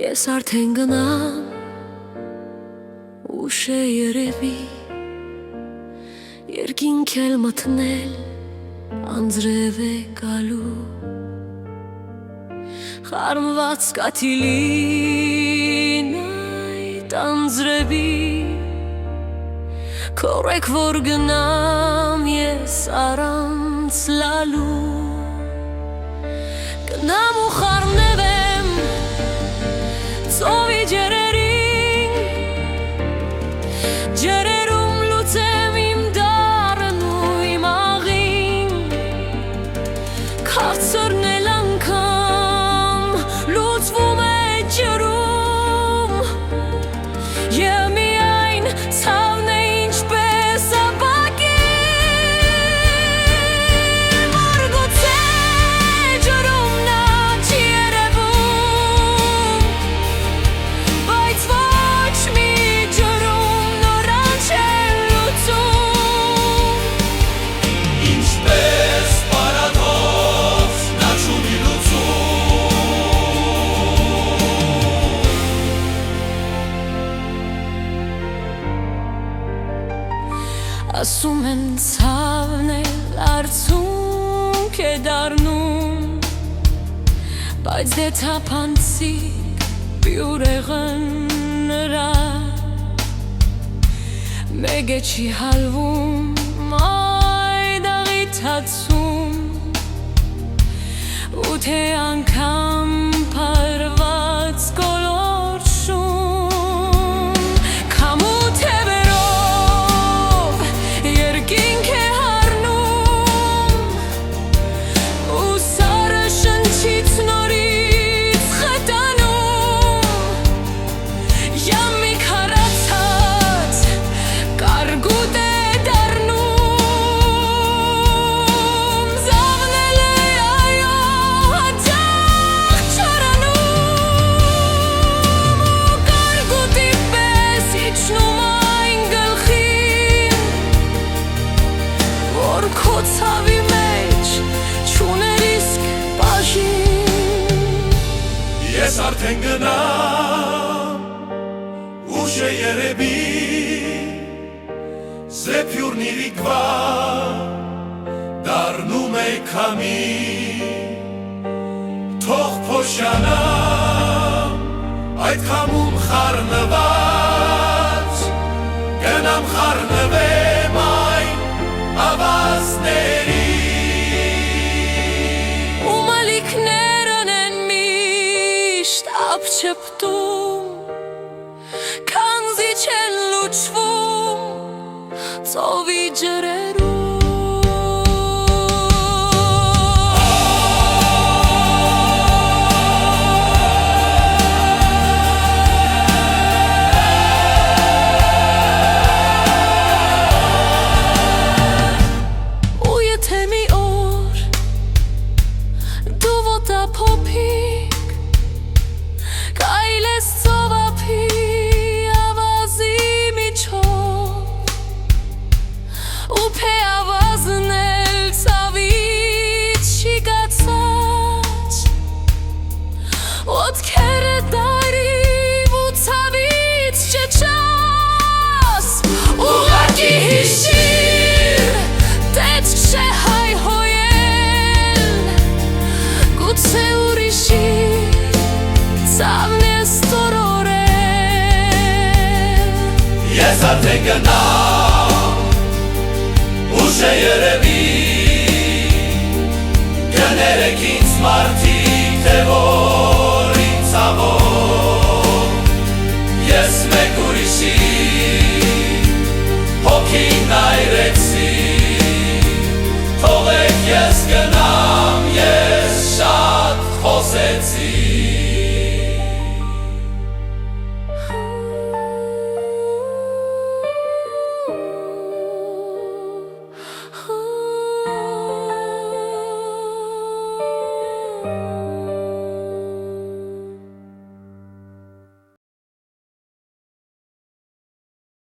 Ես արդեն գնամ, ուշ է երևի, երկինք էլ մթնել, անձրև է գալու, խառնված կաթիլին այդ անձրևի, քորեք որ գնամ ես առանց լալու, գնամ ու խառնվեմ ծովի ջրերին, ջրերում լուծեմ իմ դառն ու իմ աղին, քաղցրն էլ անգամ լուծվում է ջրում, և միայն ցավն է ինչպես ապակին, որ գուցե ջրում նա չի երևում, բայց ոչ մի ջրում նորան չեն լուծում, ինչպես պարադոց նա չունի լուծում, ասում են ցավն էլ արցունք է դառնում, բայց դե թափանցիկ բյուրեղն նրա, մեկ է չի հալվում այդ աղիթացում, ու թե անգամ փարված կոլորշում, քամու թևերով երկինք է հառնում, ու սարը շնչից նորից խտանում, յամի քարացած կարգուտ է դառնում, զավնել է այո հաճախ չարանում, ու կարգուտի պես իջնում այն գլխին, որ քո ցավի մեջ չուներ իսկ բաժին, ես արդեն գնամ, ուշ է երևի, զեփյուրն իրիկվա դառնում է քամի, թող փոշյանամ այդ քամում խառնված, գնամ խառնվեմ այն ավազների, ու մալիքներն են միշտ ափ չպտում, քանզի չեն լուծվում ծովի ջրերում, ու եթե մի օր դու ոտափոփիկ կայլես ծովափի ավազի միջով, ու փե ավազն էլ ցավից շիկացած, ոտքերը դարիվ ու ցավից չչաս, ուղղակի հիշիր տեць չէ հայհոյել, գուցե ուրիշի ցավն է ստորորել, ես արդեն գնամ, ուշ է երևի, կներեք ինձ մարդիկ, թե որ ինձ ցավով, ես մեկ ուրիշի հոգին այրել